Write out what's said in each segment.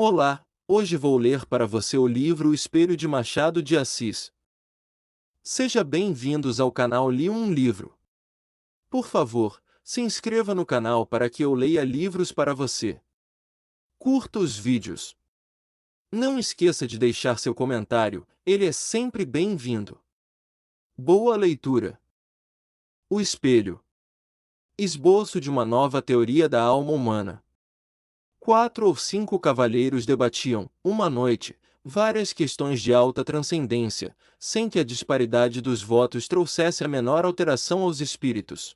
Olá, hoje vou ler para você o livro O Espelho de Machado de Assis. Seja bem-vindos ao canal Li um Livro. Por favor, se inscreva no canal para que eu leia livros para você. Curta os vídeos. Não esqueça de deixar seu comentário, ele é sempre bem-vindo. Boa leitura. O Espelho. Esboço de uma nova teoria da alma humana. 4 ou 5 cavalheiros debatiam, uma noite, várias questões de alta transcendência, sem que a disparidade dos votos trouxesse a menor alteração aos espíritos.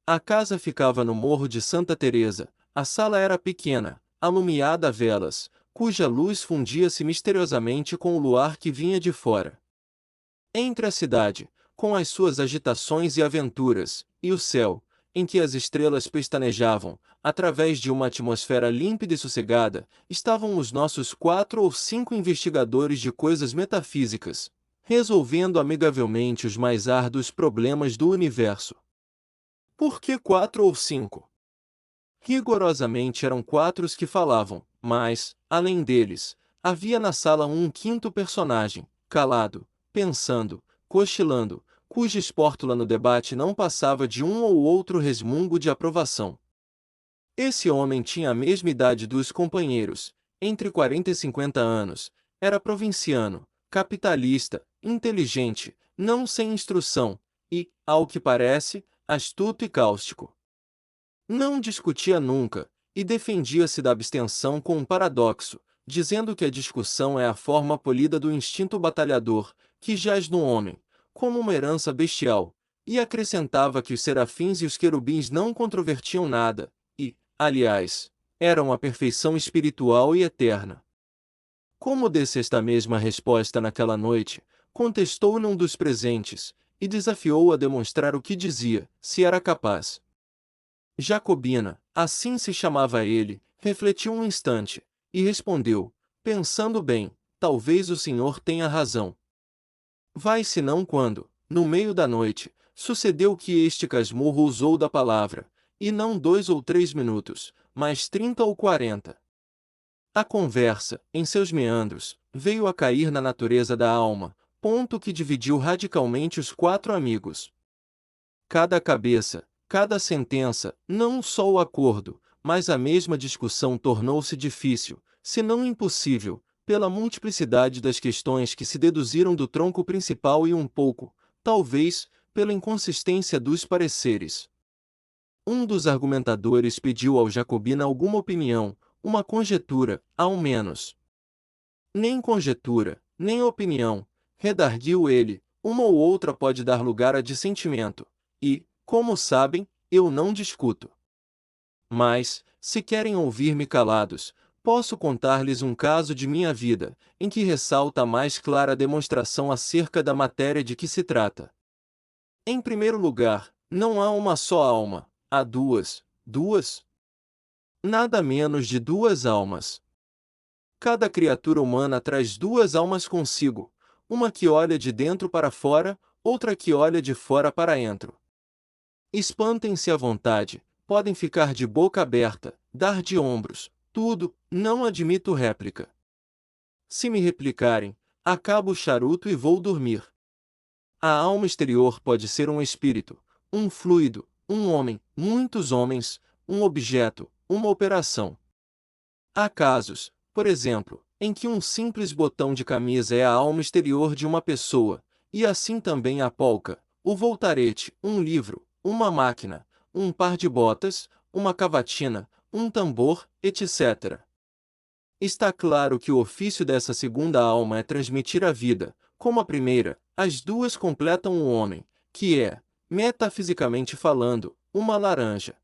A casa ficava no Morro de Santa Teresa, a sala era pequena, alumiada a velas, cuja luz fundia-se misteriosamente com o luar que vinha de fora. Entre a cidade, com as suas agitações e aventuras, e o céu, em que as estrelas pestanejavam, através de uma atmosfera límpida e sossegada, estavam os nossos 4 ou 5 investigadores de coisas metafísicas, resolvendo amigavelmente os mais árduos problemas do universo. Por que 4 ou 5? Rigorosamente eram 4 os que falavam, mas, além deles, havia na sala um quinto personagem, calado, pensando, cochilando, cuja espórtula no debate não passava de um ou outro resmungo de aprovação. Esse homem tinha a mesma idade dos companheiros, entre 40 e 50 anos, era provinciano, capitalista, inteligente, não sem instrução, e, ao que parece, astuto e cáustico. Não discutia nunca, e defendia-se da abstenção com um paradoxo, dizendo que a discussão é a forma polida do instinto batalhador, que jaz no homem, como uma herança bestial, e acrescentava que os serafins e os querubins não controvertiam nada, e, aliás, eram a perfeição espiritual e eterna. Como desse esta mesma resposta naquela noite, contestou-lhe um dos presentes, e desafiou-o a demonstrar o que dizia, se era capaz. Jacobina, assim se chamava ele, refletiu um instante, e respondeu, pensando bem, talvez o senhor tenha razão. Vai senão quando, no meio da noite, sucedeu que este casmurro usou da palavra, e não 2 ou 3 minutos, mas 30 ou 40. A conversa, em seus meandros, veio a cair na natureza da alma, ponto que dividiu radicalmente os 4 amigos. Cada cabeça, cada sentença, não só o acordo, mas a mesma discussão tornou-se difícil, se não impossível, pela multiplicidade das questões que se deduziram do tronco principal e um pouco, talvez, pela inconsistência dos pareceres. Um dos argumentadores pediu ao Jacobina alguma opinião, uma conjetura, ao menos. Nem conjetura, nem opinião, redarguiu ele, uma ou outra pode dar lugar a dissentimento, e, como sabem, eu não discuto. Mas, se querem ouvir-me calados, posso contar-lhes um caso de minha vida, em que ressalta a mais clara demonstração acerca da matéria de que se trata. Em primeiro lugar, não há uma só alma, há duas. Nada menos de 2 almas. Cada criatura humana traz 2 almas consigo, uma que olha de dentro para fora, outra que olha de fora para dentro. Espantem-se à vontade, podem ficar de boca aberta, dar de ombros, tudo, não admito réplica. Se me replicarem, acabo o charuto e vou dormir. A alma exterior pode ser um espírito, um fluido, um homem, muitos homens, um objeto, uma operação. Há casos, por exemplo, em que um simples botão de camisa é a alma exterior de uma pessoa, e assim também a polca, o voltarete, um livro, uma máquina, um par de botas, uma cavatina, um tambor, etc. Está claro que o ofício dessa segunda alma é transmitir a vida, como a primeira, as 2 completam o homem, que é, metafisicamente falando, uma laranja.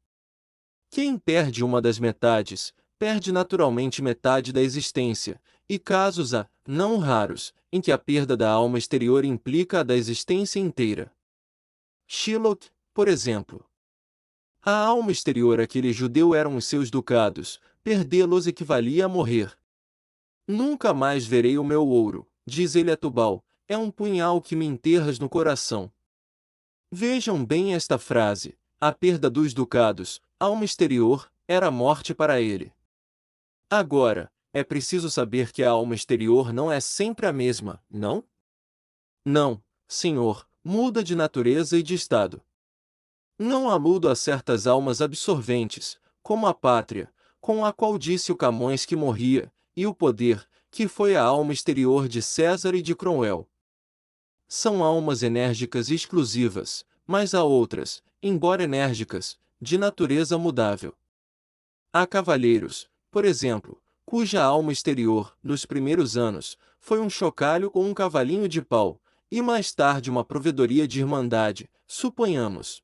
Quem perde uma das metades, perde naturalmente metade da existência, e casos há, não raros, em que a perda da alma exterior implica a da existência inteira. Shylock, por exemplo. A alma exterior àquele judeu eram os seus ducados, perdê-los equivalia a morrer. Nunca mais verei o meu ouro, diz ele a Tubal, é um punhal que me enterras no coração. Vejam bem esta frase, a perda dos ducados, alma exterior, era morte para ele. Agora, É preciso saber que a alma exterior não é sempre a mesma, não? Não, senhor, muda de natureza e de estado. Não há mudo a certas almas absorventes, como a pátria, com a qual disse o Camões que morria, e o poder, que foi a alma exterior de César e de Cromwell. São almas enérgicas e exclusivas, mas há outras, embora enérgicas, de natureza mudável. Há cavalheiros, por exemplo, cuja alma exterior, nos primeiros anos, foi um chocalho ou um cavalinho de pau, e mais tarde uma provedoria de irmandade, suponhamos.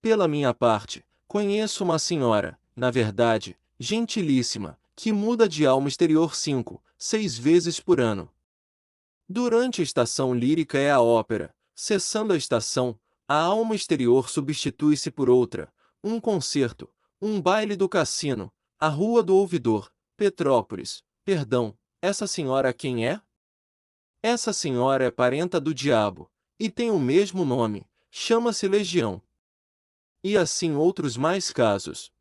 Pela minha parte, conheço uma senhora, na verdade, gentilíssima, que muda de alma exterior 6 vezes por ano. Durante a estação lírica é a ópera, cessando a estação, a alma exterior substitui-se por outra, um concerto, um baile do cassino, a Rua do Ouvidor, Petrópolis, perdão, essa senhora quem é? Essa senhora é parenta do diabo, e tem o mesmo nome, chama-se Legião. E assim outros mais casos.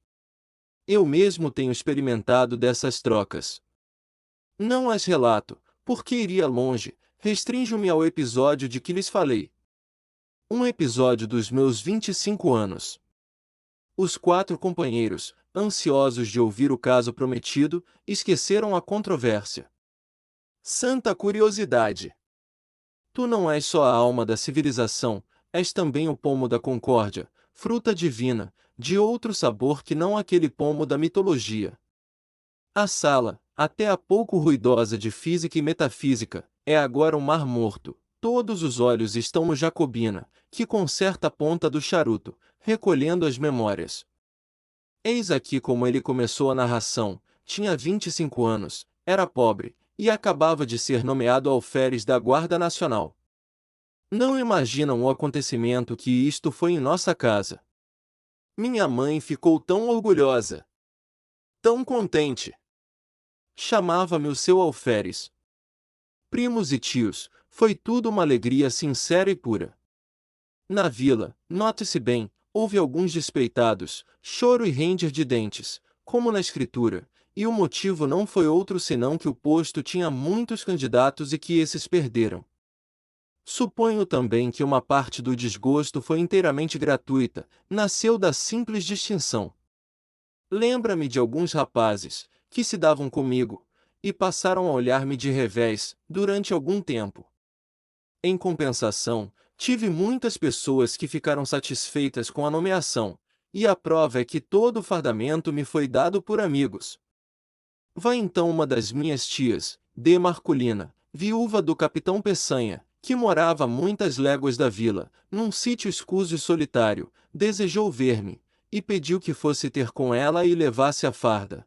Eu mesmo tenho experimentado dessas trocas. Não as relato, porque iria longe, restrinjo-me ao episódio de que lhes falei. Um episódio dos meus 25 anos. Os 4 companheiros, ansiosos de ouvir o caso prometido, esqueceram a controvérsia. Santa curiosidade! Tu não és só a alma da civilização, és também o pomo da concórdia, fruta divina, de outro sabor que não aquele pomo da mitologia. A sala, até há pouco ruidosa de física e metafísica, é agora um mar morto. Todos os olhos estão no Jacobina, que conserta a ponta do charuto, recolhendo as memórias. Eis aqui como ele começou a narração. Tinha 25 anos, era pobre, e acabava de ser nomeado alferes da Guarda Nacional. Não imaginam o acontecimento que isto foi em nossa casa. Minha mãe ficou tão orgulhosa, tão contente. Chamava-me o seu alferes. Primos e tios, foi tudo uma alegria sincera e pura. Na vila, note-se bem, houve alguns despeitados, choro e ranger de dentes, como na escritura, e o motivo não foi outro senão que o posto tinha muitos candidatos e que esses perderam. Suponho também que uma parte do desgosto foi inteiramente gratuita, nasceu da simples distinção. Lembra-me de alguns rapazes, que se davam comigo, e passaram a olhar-me de revés, durante algum tempo. Em compensação, tive muitas pessoas que ficaram satisfeitas com a nomeação, e a prova é que todo o fardamento me foi dado por amigos. Vai então uma das minhas tias, D. Marculina, viúva do capitão Peçanha, que morava a muitas léguas da vila, num sítio escuso e solitário, desejou ver-me, e pediu que fosse ter com ela e levasse a farda.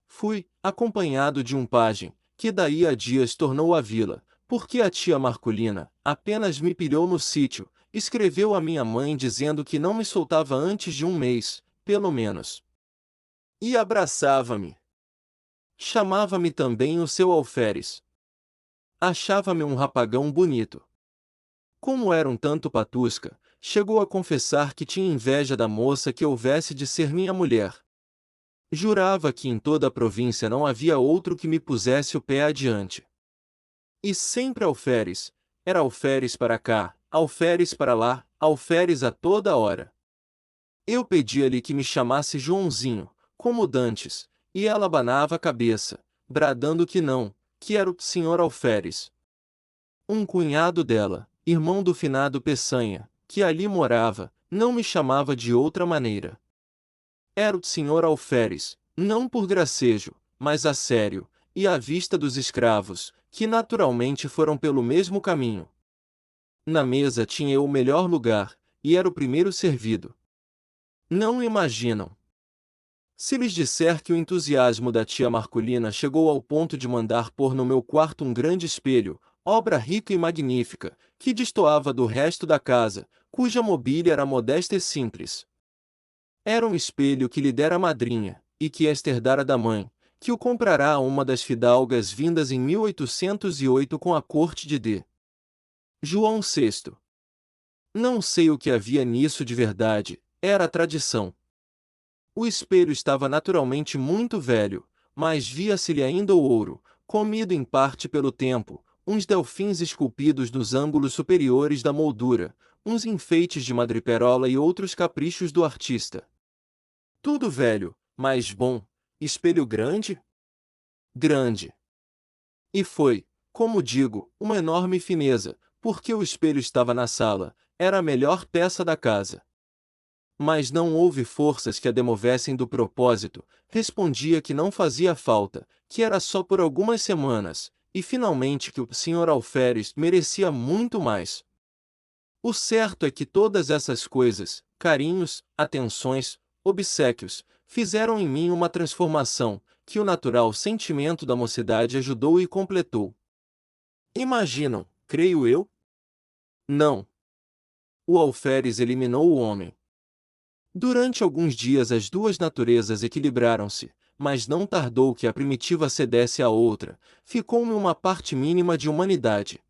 Fui, acompanhado de um pajem, que daí a dias tornou à vila, porque a tia Marculina apenas me pilhou no sítio, escreveu à minha mãe dizendo que não me soltava antes de um mês, pelo menos. E abraçava-me. Chamava-me também o seu alferes. Achava-me um rapagão bonito. Como era um tanto patusca, chegou a confessar que tinha inveja da moça que houvesse de ser minha mulher. Jurava que em toda a província não havia outro que me pusesse o pé adiante. E sempre alferes, era alferes para cá, alferes para lá, alferes a toda hora. Eu pedia-lhe que me chamasse Joãozinho, como dantes, e ela abanava a cabeça, bradando que não, que era o senhor alferes. Um cunhado dela, irmão do finado Peçanha, que ali morava, não me chamava de outra maneira. Era o senhor alferes, não por gracejo, mas a sério, e à vista dos escravos, que naturalmente foram pelo mesmo caminho. Na mesa tinha eu o melhor lugar, e era o primeiro servido. Não imaginam. Se lhes disser que o entusiasmo da tia Marculina chegou ao ponto de mandar pôr no meu quarto um grande espelho, obra rica e magnífica, que destoava do resto da casa, cuja mobília era modesta e simples. Era um espelho que lhe dera a madrinha, e que esta herdara da mãe, que o comprará a uma das fidalgas vindas em 1808 com a corte de D. João VI. Não sei o que havia nisso de verdade, era a tradição. O espelho estava naturalmente muito velho, mas via-se-lhe ainda o ouro, comido em parte pelo tempo, uns delfins esculpidos nos ângulos superiores da moldura, uns enfeites de madreperola e outros caprichos do artista. Tudo velho, mas bom. Espelho grande? Grande. E foi, como digo, uma enorme fineza, porque o espelho estava na sala, era a melhor peça da casa. Mas não houve forças que a demovessem do propósito, respondia que não fazia falta, que era só por algumas semanas, e finalmente que o Sr. Alferes merecia muito mais. O certo é que todas essas coisas, carinhos, atenções, obséquios, fizeram em mim uma transformação, que o natural sentimento da mocidade ajudou e completou. Imaginam, creio eu? Não. O alferes eliminou o homem. Durante alguns dias as duas naturezas equilibraram-se, mas não tardou que a primitiva cedesse à outra, ficou-me uma parte mínima de humanidade.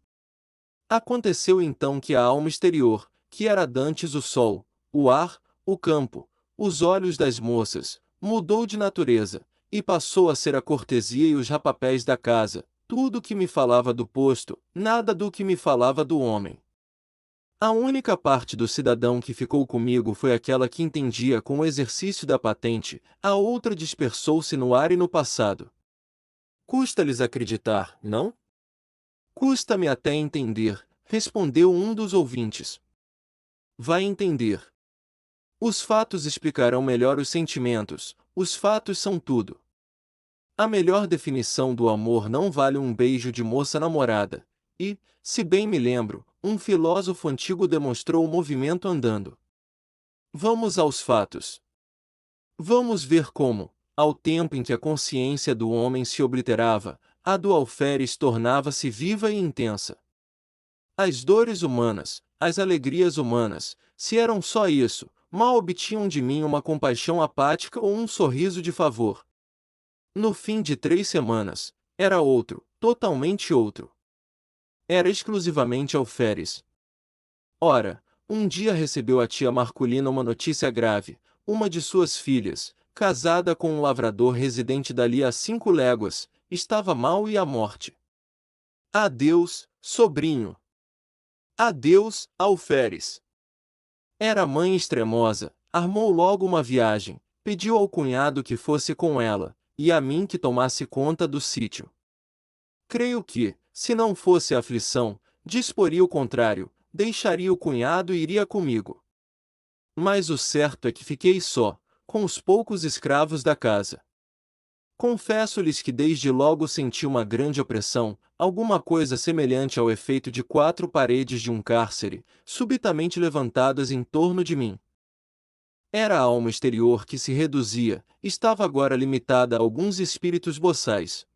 Aconteceu então que a alma exterior, que era dantes o sol, o ar, o campo, os olhos das moças, mudou de natureza, e passou a ser a cortesia e os rapapéis da casa, tudo que me falava do posto, nada do que me falava do homem. A única parte do cidadão que ficou comigo foi aquela que entendia com o exercício da patente, a outra dispersou-se no ar e no passado. Custa-lhes acreditar, não? Custa-me até entender, respondeu um dos ouvintes. Vai entender. Os fatos explicarão melhor os sentimentos, os fatos são tudo. A melhor definição do amor não vale um beijo de moça namorada, e, se bem me lembro, um filósofo antigo demonstrou o movimento andando. Vamos aos fatos. Vamos ver como, ao tempo em que a consciência do homem se obliterava, a do alferes tornava-se viva e intensa. As dores humanas, as alegrias humanas, se eram só isso, mal obtinham de mim uma compaixão apática ou um sorriso de favor. No fim de 3 semanas, era outro, totalmente outro. Era exclusivamente alferes. Ora, um dia recebeu a tia Marculina uma notícia grave, uma de suas filhas, casada com um lavrador residente dali a 5 léguas, estava mal e à morte. Adeus, sobrinho. Adeus, alferes. Era a mãe extremosa, armou logo uma viagem, pediu ao cunhado que fosse com ela, e a mim que tomasse conta do sítio. Creio que, se não fosse a aflição, disporia o contrário, deixaria o cunhado e iria comigo. Mas o certo é que fiquei só, com os poucos escravos da casa. Confesso-lhes que desde logo senti uma grande opressão, alguma coisa semelhante ao efeito de 4 paredes de um cárcere, subitamente levantadas em torno de mim. Era a alma exterior que se reduzia, estava agora limitada a alguns espíritos boçais.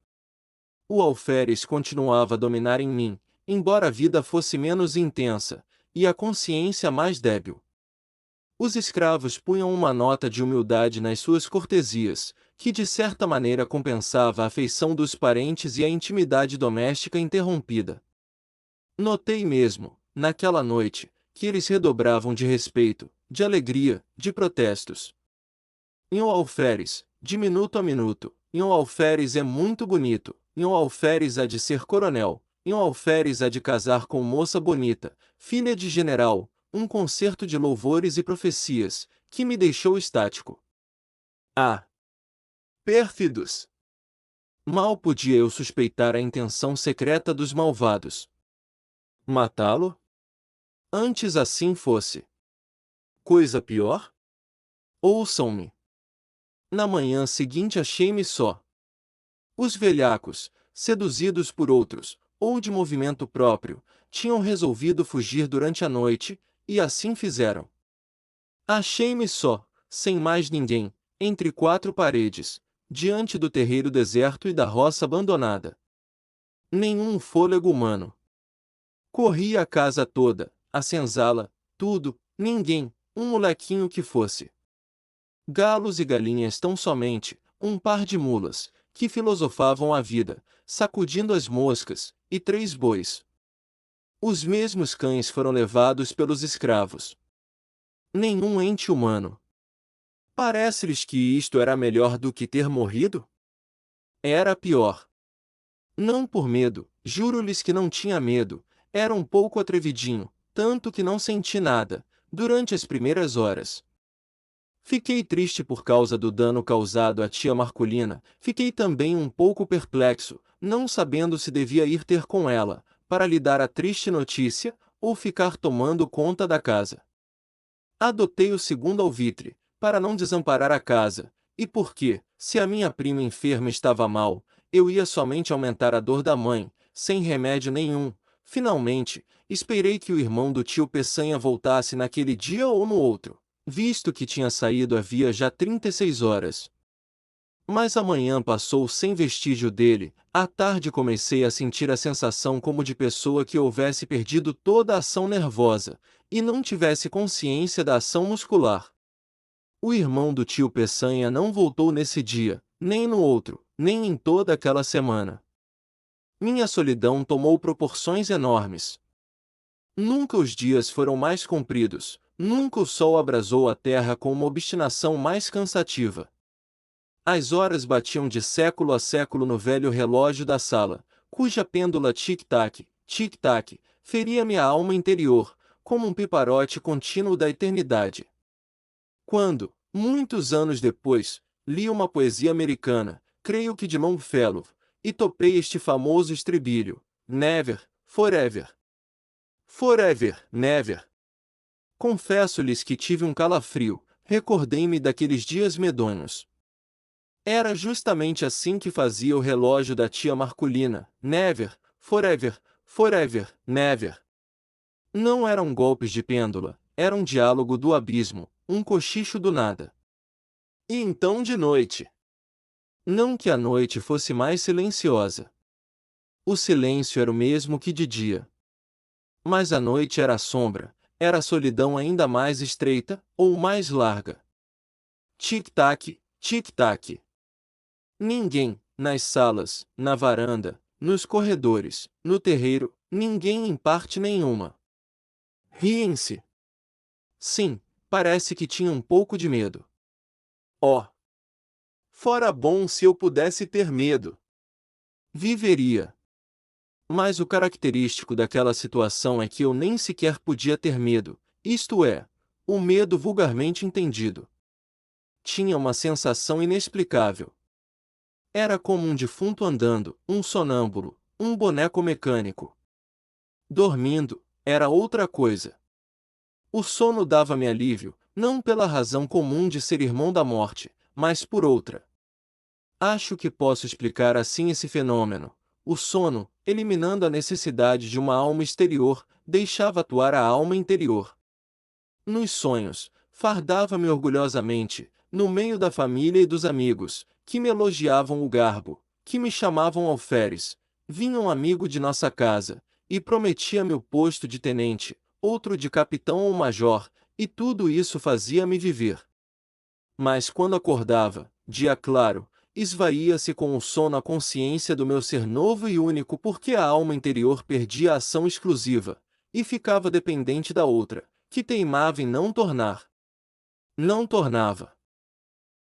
O alferes continuava a dominar em mim, embora a vida fosse menos intensa, e a consciência mais débil. Os escravos punham uma nota de humildade nas suas cortesias, que de certa maneira compensava a afeição dos parentes e a intimidade doméstica interrompida. Notei mesmo, naquela noite, que eles redobravam de respeito, de alegria, de protestos. E o alferes, de minuto a minuto, e o alferes é muito bonito, e o alferes há de ser coronel, e o alferes há de casar com moça bonita, filha de general, um concerto de louvores e profecias, que me deixou estático. Ah! Pérfidos! Mal podia eu suspeitar a intenção secreta dos malvados. Matá-lo? Antes assim fosse. Coisa pior? Ouçam-me. Na manhã seguinte achei-me só. Os velhacos, seduzidos por outros, ou de movimento próprio, tinham resolvido fugir durante a noite, e assim fizeram. Achei-me só, sem mais ninguém, entre 4 paredes, diante do terreiro deserto e da roça abandonada. Nenhum fôlego humano. Corri a casa toda, a senzala, tudo, ninguém, um molequinho que fosse. Galos e galinhas tão somente, um par de mulas, que filosofavam a vida, sacudindo as moscas, e 3 bois. Os mesmos cães foram levados pelos escravos. Nenhum ente humano. Parece-lhes que isto era melhor do que ter morrido? Era pior. Não por medo, juro-lhes que não tinha medo, era um pouco atrevidinho, tanto que não senti nada, durante as primeiras horas. Fiquei triste por causa do dano causado à tia Marcolina, fiquei também um pouco perplexo, não sabendo se devia ir ter com ela, para lhe dar a triste notícia, ou ficar tomando conta da casa. Adotei o segundo alvitre, para não desamparar a casa, e porque, se a minha prima enferma estava mal, eu ia somente aumentar a dor da mãe, sem remédio nenhum. Finalmente, esperei que o irmão do tio Peçanha voltasse naquele dia ou no outro, visto que tinha saído havia já 36 horas. Mas a manhã passou sem vestígio dele, à tarde comecei a sentir a sensação como de pessoa que houvesse perdido toda a ação nervosa, e não tivesse consciência da ação muscular. O irmão do tio Peçanha não voltou nesse dia, nem no outro, nem em toda aquela semana. Minha solidão tomou proporções enormes. Nunca os dias foram mais compridos, nunca o sol abrasou a terra com uma obstinação mais cansativa. As horas batiam de século a século no velho relógio da sala, cuja pêndula tic-tac, tic-tac, feria-me a alma interior, como um piparote contínuo da eternidade. Quando, muitos anos depois, li uma poesia americana, creio que de Longfellow, e topei este famoso estribilho: Never, forever. Forever, never. Confesso-lhes que tive um calafrio, recordei-me daqueles dias medonhos. Era justamente assim que fazia o relógio da tia Marcolina: never, forever, forever, never. Não eram golpes de pêndula, era um diálogo do abismo, um cochicho do nada. E então de noite. Não que a noite fosse mais silenciosa. O silêncio era o mesmo que de dia. Mas a noite era a sombra, era a solidão ainda mais estreita, ou mais larga. Tic-tac, tic-tac. Ninguém, nas salas, na varanda, nos corredores, no terreiro, ninguém em parte nenhuma. Riem-se. Sim, parece que tinha um pouco de medo. Oh! Fora bom se eu pudesse ter medo. Viveria. Mas o característico daquela situação é que eu nem sequer podia ter medo, isto é, o medo vulgarmente entendido. Tinha uma sensação inexplicável. Era como um defunto andando, um sonâmbulo, um boneco mecânico. Dormindo, era outra coisa. O sono dava-me alívio, não pela razão comum de ser irmão da morte, mas por outra. Acho que posso explicar assim esse fenômeno. O sono, eliminando a necessidade de uma alma exterior, deixava atuar a alma interior. Nos sonhos, fardava-me orgulhosamente, no meio da família e dos amigos, que me elogiavam o garbo, que me chamavam alferes. Vinha um amigo de nossa casa, e prometia-me o posto de tenente, outro de capitão ou major, e tudo isso fazia-me viver. Mas quando acordava, dia claro, esvaía-se com o sono a consciência do meu ser novo e único porque a alma interior perdia a ação exclusiva, e ficava dependente da outra, que teimava em não tornar. Não tornava.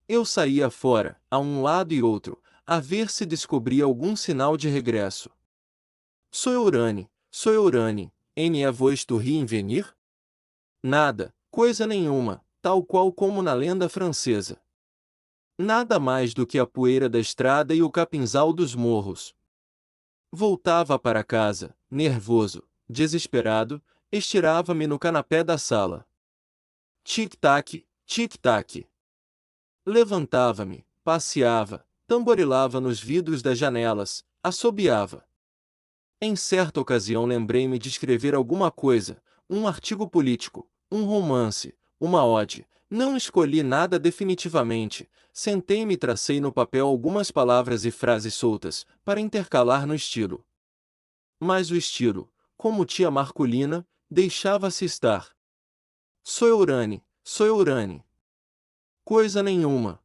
Eu saía fora, a um lado e outro, a ver se descobria algum sinal de regresso. Sou Eurane, N é voz tu em venir? Nada, coisa nenhuma, tal qual como na lenda francesa. Nada mais do que a poeira da estrada e o capinzal dos morros. Voltava para casa, nervoso, desesperado, estirava-me no canapé da sala. Tic-tac, tic-tac. Levantava-me, passeava, tamborilava nos vidros das janelas, assobiava. Em certa ocasião lembrei-me de escrever alguma coisa, um artigo político, um romance, uma ode. Não escolhi nada definitivamente, sentei-me e tracei no papel algumas palavras e frases soltas, para intercalar no estilo. Mas o estilo, como tia Marcolina, deixava-se estar. Sou Eurane. Coisa nenhuma.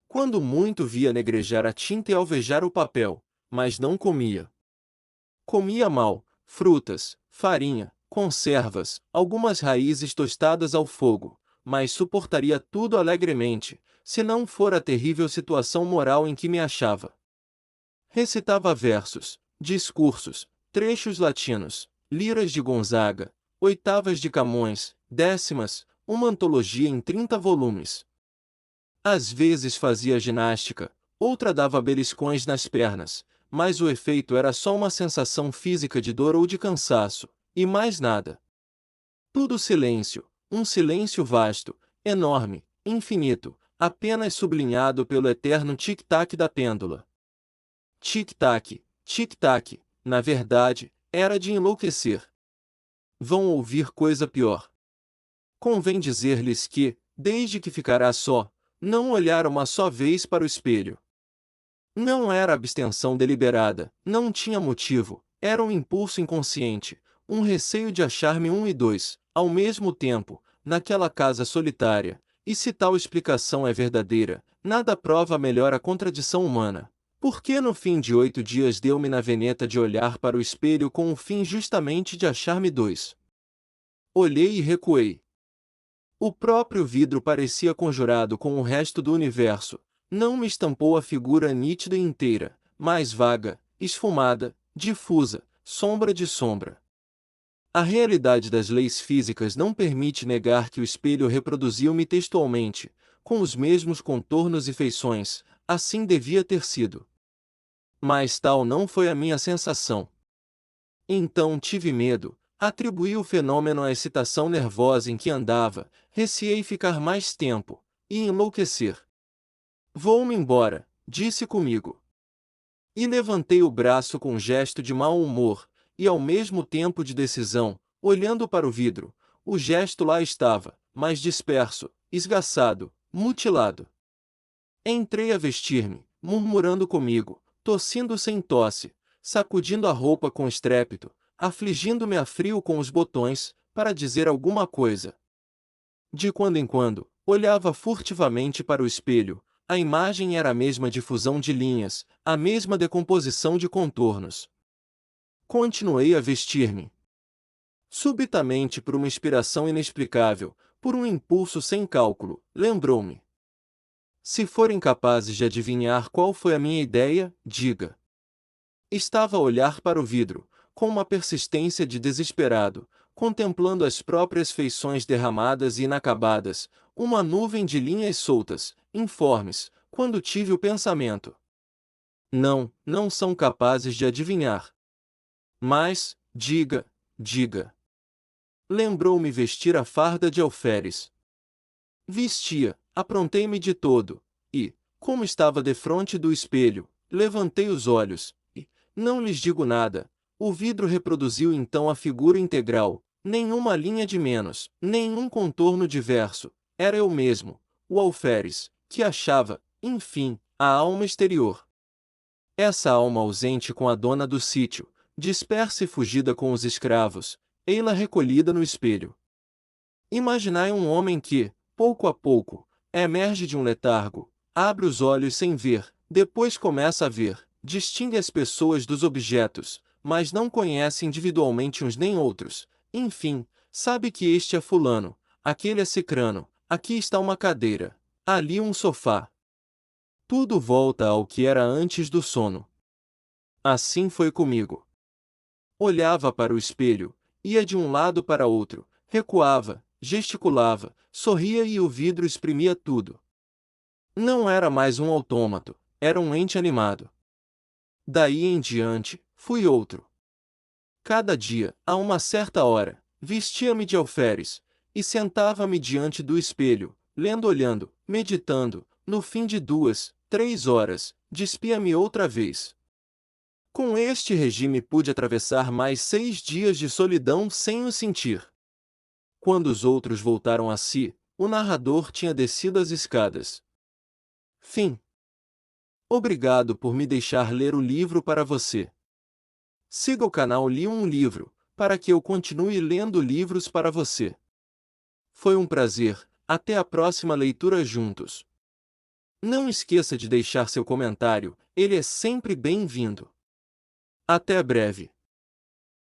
Quando muito via negrejar a tinta e alvejar o papel, mas não comia. Comia mal, frutas, farinha, conservas, algumas raízes tostadas ao fogo, mas suportaria tudo alegremente, se não for a terrível situação moral em que me achava. Recitava versos, discursos, trechos latinos, liras de Gonzaga, oitavas de Camões, décimas, uma antologia em 30 volumes. Às vezes fazia ginástica, outra dava beliscões nas pernas, mas o efeito era só uma sensação física de dor ou de cansaço, e mais nada. Tudo silêncio, um silêncio vasto, enorme, infinito, apenas sublinhado pelo eterno tic-tac da pêndula. Tic-tac, tic-tac, na verdade, era de enlouquecer. Vão ouvir coisa pior. Convém dizer-lhes que, desde que ficará só, não olhar uma só vez para o espelho. Não era abstenção deliberada, não tinha motivo, era um impulso inconsciente, um receio de achar-me um e dois, ao mesmo tempo, naquela casa solitária, e se tal explicação é verdadeira, nada prova melhor a contradição humana. Porque no fim de 8 dias deu-me na veneta de olhar para o espelho com o fim justamente de achar-me dois. Olhei e recuei. O próprio vidro parecia conjurado com o resto do universo, não me estampou a figura nítida e inteira, mas vaga, esfumada, difusa, sombra de sombra. A realidade das leis físicas não permite negar que o espelho reproduziu-me textualmente, com os mesmos contornos e feições, assim devia ter sido. Mas tal não foi a minha sensação. Então tive medo, atribuí o fenômeno à excitação nervosa em que andava, receei ficar mais tempo, e enlouquecer. Vou-me embora, disse comigo. E levantei o braço com um gesto de mau humor, e ao mesmo tempo de decisão, olhando para o vidro, o gesto lá estava, mas disperso, esgaçado, mutilado. Entrei a vestir-me, murmurando comigo, tossindo sem tosse, sacudindo a roupa com estrépito, afligindo-me a frio com os botões, para dizer alguma coisa. De quando em quando, olhava furtivamente para o espelho, a imagem era a mesma difusão de linhas, a mesma decomposição de contornos. Continuei a vestir-me. Subitamente, por uma inspiração inexplicável, por um impulso sem cálculo, lembrou-me. Se forem capazes de adivinhar qual foi a minha ideia, diga. Estava a olhar para o vidro, com uma persistência de desesperado, contemplando as próprias feições derramadas e inacabadas, uma nuvem de linhas soltas, informes, quando tive o pensamento. Não, não são capazes de adivinhar. Mas, diga, diga. Lembrou-me vestir a farda de alferes. Vestia, aprontei-me de todo, e, como estava defronte do espelho, levantei os olhos, e, não lhes digo nada, o vidro reproduziu então a figura integral, nenhuma linha de menos, nenhum contorno diverso, era eu mesmo, o alferes, que achava, enfim, a alma exterior. Essa alma ausente com a dona do sítio, dispersa e fugida com os escravos, ei-la recolhida no espelho. Imaginai um homem que, pouco a pouco, emerge de um letargo, abre os olhos sem ver, depois começa a ver, distingue as pessoas dos objetos, mas não conhece individualmente uns nem outros, enfim, sabe que este é fulano, aquele é cicrano, aqui está uma cadeira, ali um sofá. Tudo volta ao que era antes do sono. Assim foi comigo. Olhava para o espelho, ia de um lado para outro, recuava, gesticulava, sorria e o vidro exprimia tudo. Não era mais um autômato, era um ente animado. Daí em diante, fui outro. Cada dia, a uma certa hora, vestia-me de alferes, e sentava-me diante do espelho, lendo olhando, meditando, no fim de 2, 3 horas, despia-me outra vez. Com este regime pude atravessar mais 6 dias de solidão sem o sentir. Quando os outros voltaram a si, o narrador tinha descido as escadas. Fim. Obrigado por me deixar ler o livro para você. Siga o canal Li um Livro, para que eu continue lendo livros para você. Foi um prazer, até a próxima leitura juntos. Não esqueça de deixar seu comentário, ele é sempre bem-vindo. Até breve.